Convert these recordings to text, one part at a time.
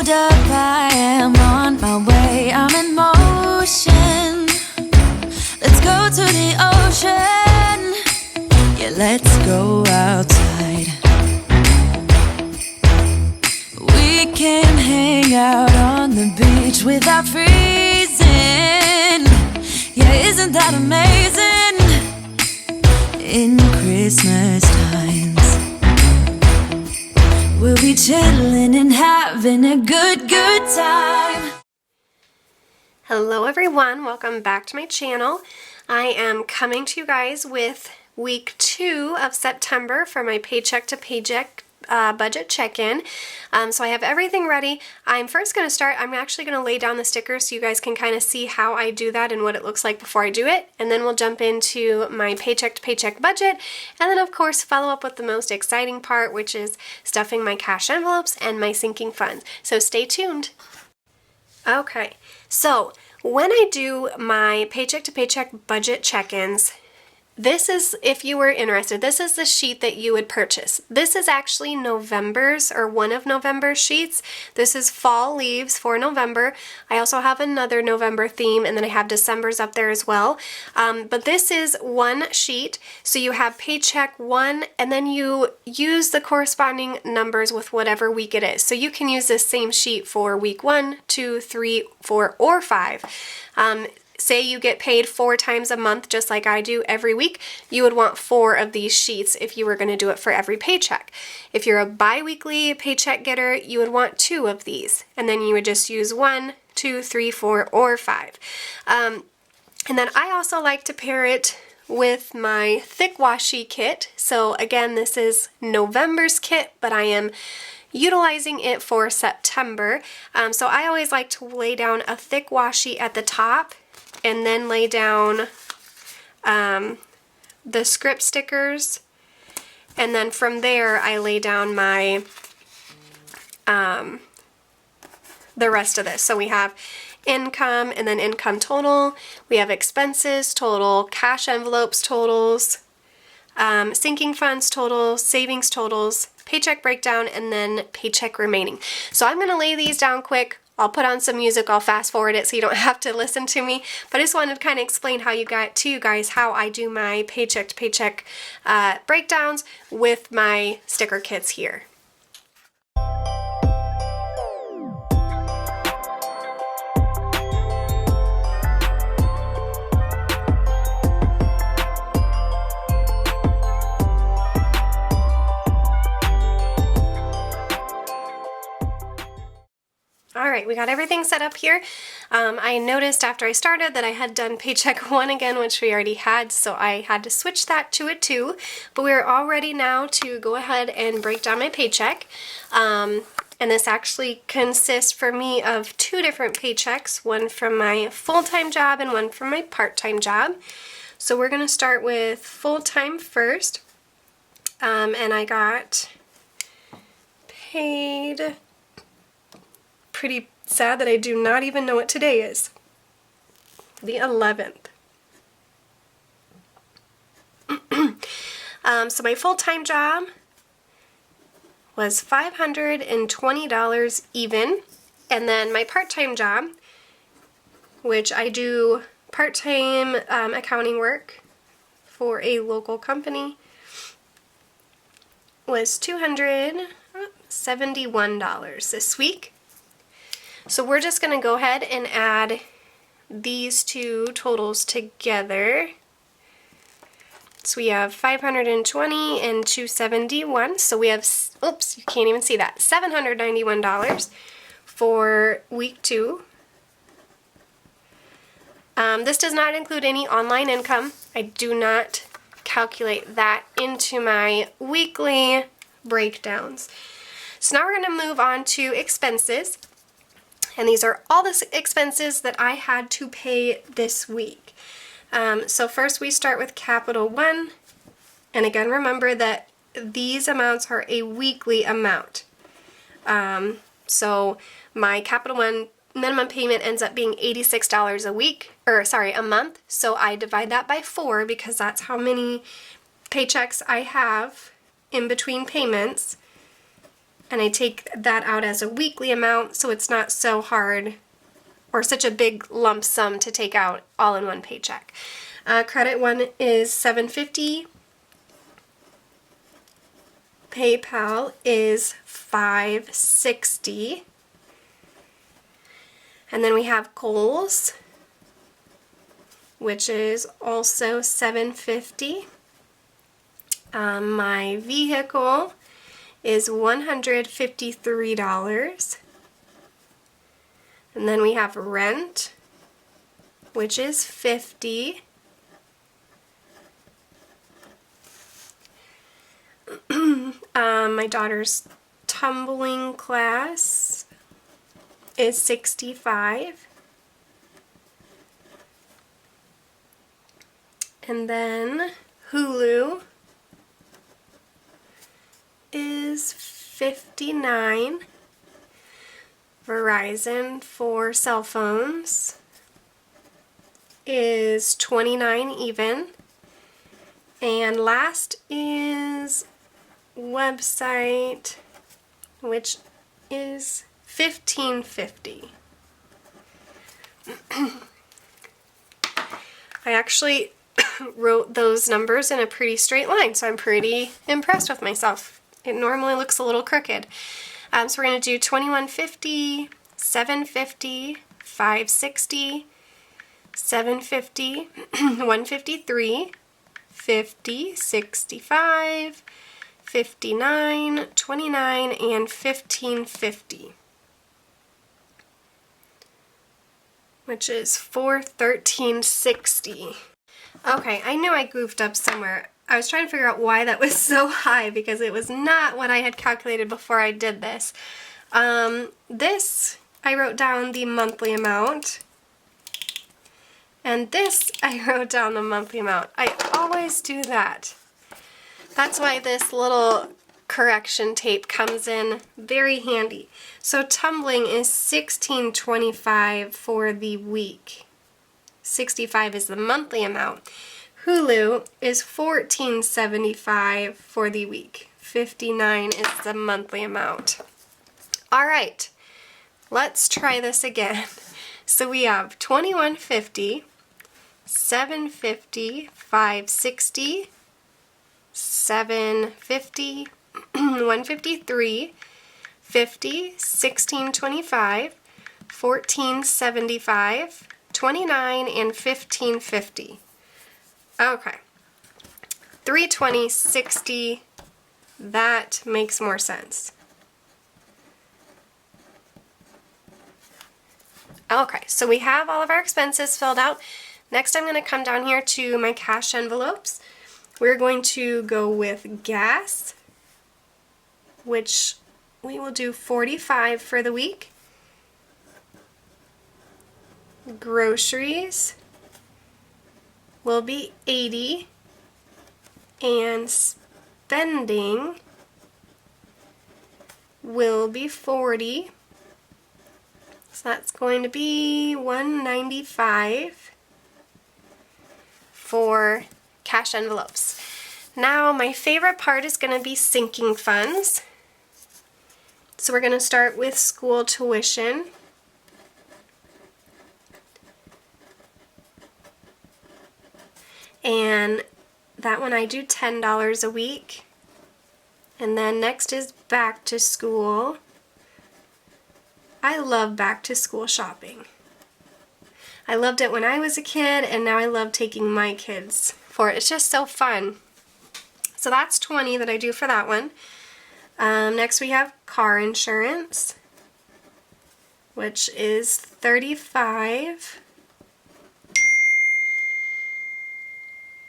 hold up, I am on my way, I'm in motion. Let's go to the ocean, yeah, let's go outside. We can hang out on the beach without freezing. Yeah, isn't that amazing? In Christmas times, we'll be chilling and having a good time. Hello everyone, welcome back to my channel. I am coming to you guys with week 2 of September for my Paycheck to Paycheck budget check-in. So I have everything ready. I'm first going to start, I'm actually going to lay down the stickers so you guys can kind of see how I do that and what it looks like before I do it. And then we'll jump into my Paycheck to Paycheck budget. And then of course follow up with the most exciting part, which is stuffing my cash envelopes and my sinking funds. So stay tuned. Okay, so when I do my Paycheck to Paycheck budget check-ins, this is, if you were interested, this is the sheet that you would purchase. This is actually November's, or one of November's sheets. This is fall leaves for November. I also have another November theme, and then I have December's up there as well. But this is one sheet, so you have paycheck 1, and then you use the corresponding numbers with whatever week it is. So you can use this same sheet for week 1, 2, 3, 4, or 5. Say you get paid 4 times a month, just like I do every week, you would want 4 of these sheets if you were going to do it for every paycheck. If you're a bi-weekly paycheck getter, you would want 2 of these, and then you would just use 1, 2, 3, 4, or 5. And then I also like to pair it with my thick washi kit. So again, this is November's kit, but I am utilizing it for September. So I always like to lay down a thick washi at the top, and then lay down the script stickers, and then from there I lay down my the rest of this. So we have income, and then income total, we have expenses total, cash envelopes totals, sinking funds totals, savings totals, paycheck breakdown, and then paycheck remaining. So I'm going to lay these down quick. I'll put on some music, I'll fast forward it so you don't have to listen to me, but I just wanted to kind of explain how you guys how I do my paycheck to paycheck breakdowns with my sticker kits here. Alright, we got everything set up here. I noticed after I started that I had done paycheck 1 again, which we already had, so I had to switch that to a 2. But we're all ready now to go ahead and break down my paycheck. And this actually consists for me of 2 different paychecks, one from my full-time job and one from my part-time job. So we're going to start with full-time first. And I got paid... Pretty sad that I do not even know what today is. The 11th. So my full-time job was $520 even, and then my part-time job, which I do part-time accounting work for a local company, was $271 this week. So we're just going to go ahead and add these 2 totals together. So we have 520 and 271. So we have, oops, you can't even see that, $791 for week 2. This does not include any online income. I do not calculate that into my weekly breakdowns. So now we're going to move on to expenses. And these are all the expenses that I had to pay this week. So first we start with Capital 1. And again, remember that these amounts are a weekly amount. So my Capital 1 minimum payment ends up being $86 a week, or sorry, a month. So I divide that by 4 because that's how many paychecks I have in between payments. and I take that out as a weekly amount so it's not so hard or such a big lump sum to take out all in one paycheck. Credit one is $7.50. PayPal is $5.60. And then we have Kohl's, which is also $7.50. My vehicle is $153. And then we have rent, which is $50. My daughter's tumbling class is $65. And then Hulu is $59. Verizon for cell phones is $29 even. And last is website, which is $15.50. I actually wrote those numbers in a pretty straight line, so I'm pretty impressed with myself. It normally looks a little crooked. So we're going to do $21.50, $7.50, $5.60, $7.50, $153, $50, $65, $59, $29, and $15.50, which is $413.60. Okay, I knew I goofed up somewhere. I was trying to figure out why that was so high because it was not what I had calculated before I did this. This, I wrote down the monthly amount, and this, I wrote down the monthly amount. I always do that. That's why this little correction tape comes in very handy. So tumbling is $16.25 for the week. $65 is the monthly amount. Hulu is $14.75 for the week. $59 is the monthly amount. All right, let's try this again. So we have $21.50, $7.50, $5.60, $7.50, $153, $50, $16.25, $14.75, $29, and $15.50. Okay, $320.60, that makes more sense. Okay, so we have all of our expenses filled out. Next I'm going to come down here to my cash envelopes. We're going to go with gas, which we will do $45 for the week. Groceries will be $80, and spending will be $40. So that's going to be $195 for cash envelopes. Now my favorite part is going to be sinking funds. So we're going to start with school tuition. And that one I do $10 a week. And then next is back to school. I love back to school shopping. I loved it when I was a kid, and now I love taking my kids for it. It's just so fun. So that's $20 that I do for that one. Next we have car insurance, which is $35.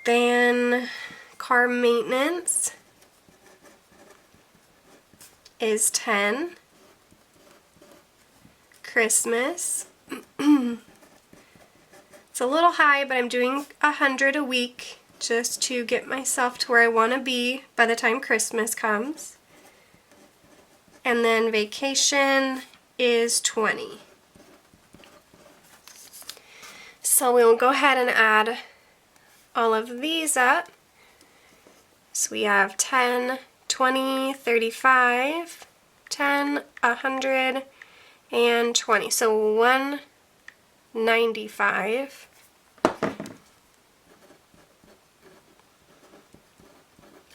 Then car maintenance is $10. Christmas, it's a little high, but I'm doing $100 a week just to get myself to where I want to be by the time Christmas comes. And then vacation is $20. So we'll go ahead and add all of these up. So we have $10, $20, $35, 10, 100, and 20. So 195.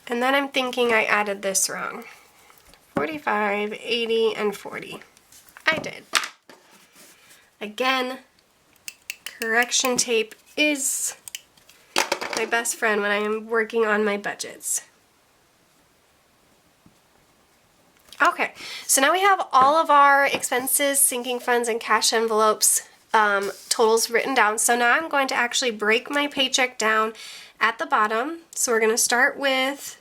And then I'm thinking I added this wrong. 45, 80, and 40. I did. Again, correction tape is my best friend when I am working on my budgets. Okay, so now we have all of our expenses, sinking funds, and cash envelopes totals written down. So now I'm going to actually break my paycheck down at the bottom. So we're going to start with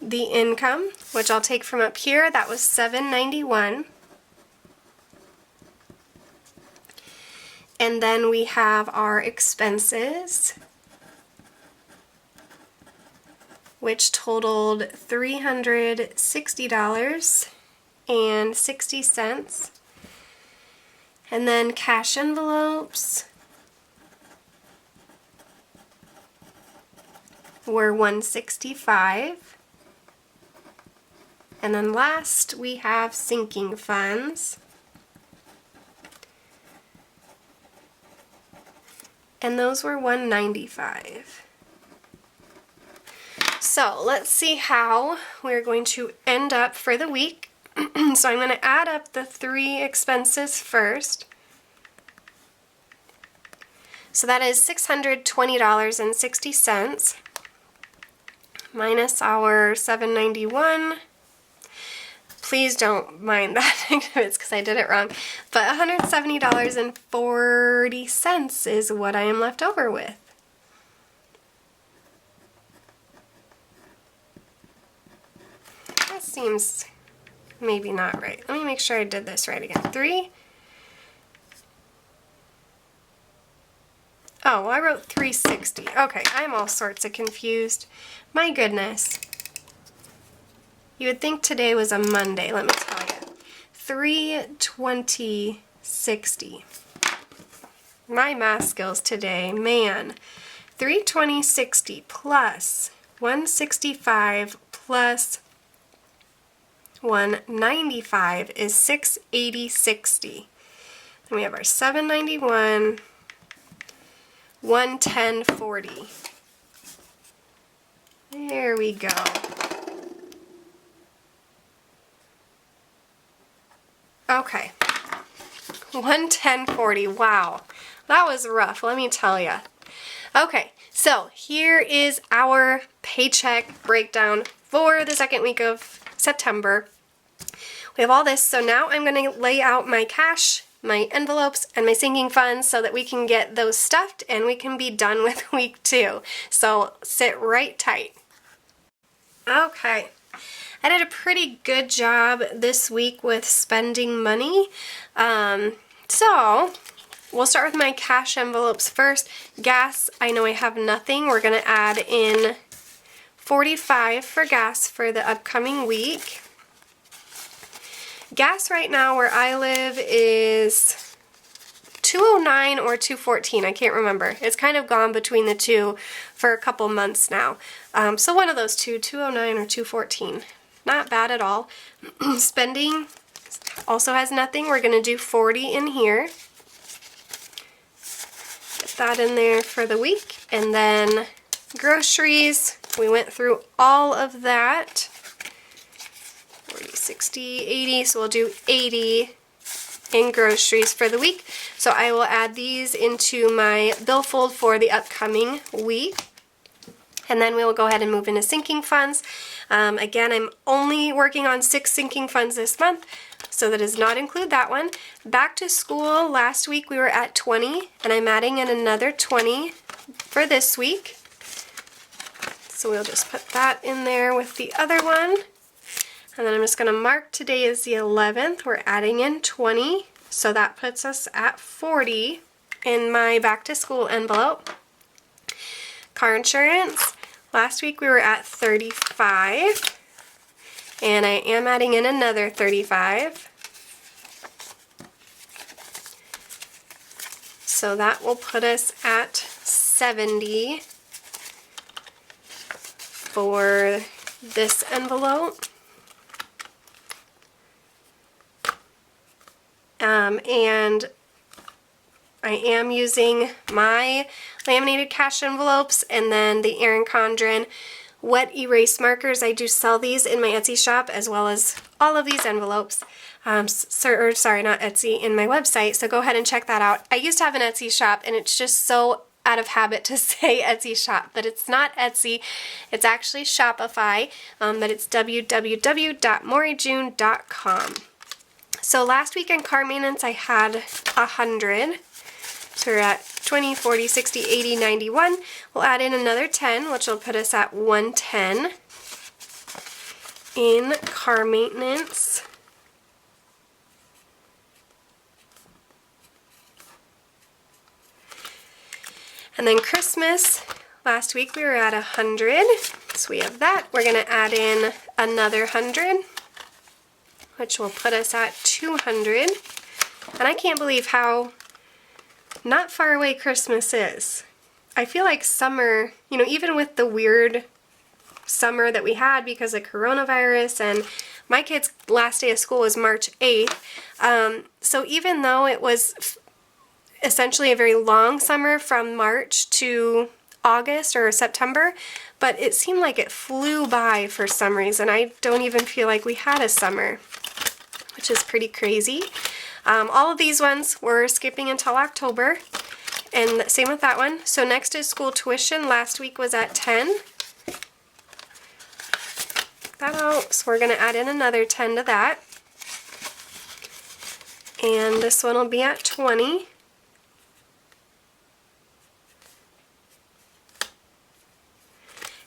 the income, which I'll take from up here. That was $791. And then we have our expenses, which totaled $360.60. And then cash envelopes were $165. And then last we have sinking funds. And those were $195. So let's see how we're going to end up for the week. So I'm going to add up the three expenses first. So that is $620.60 minus our $791. Please don't mind that it's because I did it wrong. But $170.40 is what I am left over with. That seems maybe not right. Let me make sure I did this right again. 3. Oh, well, I wrote 360. Okay, I'm all sorts of confused. My goodness. You would think today was a Monday, let me tell you. 320.60. My math skills today, man. 320.60 plus 165 plus 195 is 680.60. Then we have our 791, 110.40. There we go. Okay, 110.40. Wow, that was rough, let me tell you. Okay, so here is our paycheck breakdown for the second week of September. We have all this, so now I'm going to lay out my cash, my envelopes, and my sinking funds so that we can get those stuffed and we can be done with week 2. So sit right tight. Okay. I did a pretty good job this week with spending money. So we'll start with my cash envelopes first. Gas, I know I have nothing. We're going to add in $45 for gas for the upcoming week. Gas right now where I live is $2.09 or $2.14. I can't remember. It's kind of gone between the two for a couple months now. So one of those two, $2.09 or $2.14. Not bad at all. Spending also has nothing. We're going to do 40 in here. Get that in there for the week. And then groceries, we went through all of that. 40, 60, 80, so we'll do 80 in groceries for the week. So I will add these into my billfold for the upcoming week. And then we will go ahead and move into sinking funds. Again, I'm only working on 6 sinking funds this month, so that does not include that one. Back to school, last week we were at 20, and I'm adding in another 20 for this week. So we'll just put that in there with the other one. And then I'm just going to mark today is the 11th. We're adding in 20, so that puts us at 40 in my back to school envelope. Car insurance. Last week we were at 35, and I am adding in another 35. So that will put us at 70 for this envelope. and I am using my laminated cash envelopes and then the Erin Condren wet erase markers. I do sell these in my Etsy shop as well as all of these envelopes. Sorry, not Etsy, in my website, so go ahead and check that out. I used to have an Etsy shop and it's just so out of habit to say Etsy shop, but it's not Etsy, it's actually Shopify, but it's www.moreyjune.com. So last week in car maintenance I had 100, so we're at 20, 40, 60, 80, 91. We'll add in another 10, which will put us at 110 in car maintenance. And then Christmas, last week we were at 100, so we have that. We're going to add in another 100, which will put us at 200. And I can't believe how not far away Christmas is. I feel like summer, you know, even with the weird summer that we had because of coronavirus, and my kid's last day of school was March 8th, so even though it was essentially a very long summer from March to August or September, but it seemed like it flew by for some reason. I don't even feel like we had a summer, which is pretty crazy. All of these ones we're skipping until October, and same with that one. So next is school tuition. Last week was at 10. That out, so we're going to add in another 10 to that. And this one will be at 20.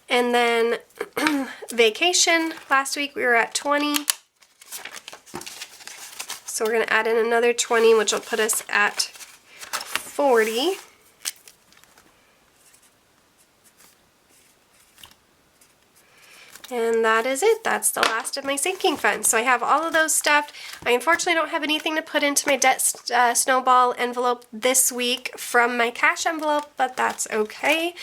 And then vacation, last week we were at 20. So we're going to add in another 20, which will put us at 40. And that is it. That's the last of my sinking funds. So I have all of those stuffed. I unfortunately don't have anything to put into my debt snowball envelope this week from my cash envelope, but that's okay.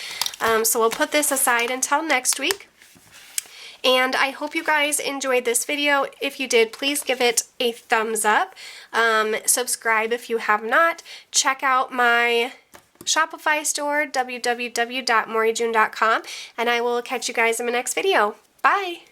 So we'll put this aside until next week. And I hope you guys enjoyed this video. If you did, please give it a thumbs up. Subscribe if you have not. Check out my Shopify store, www.moreyjune.com, and I will catch you guys in my next video. Bye!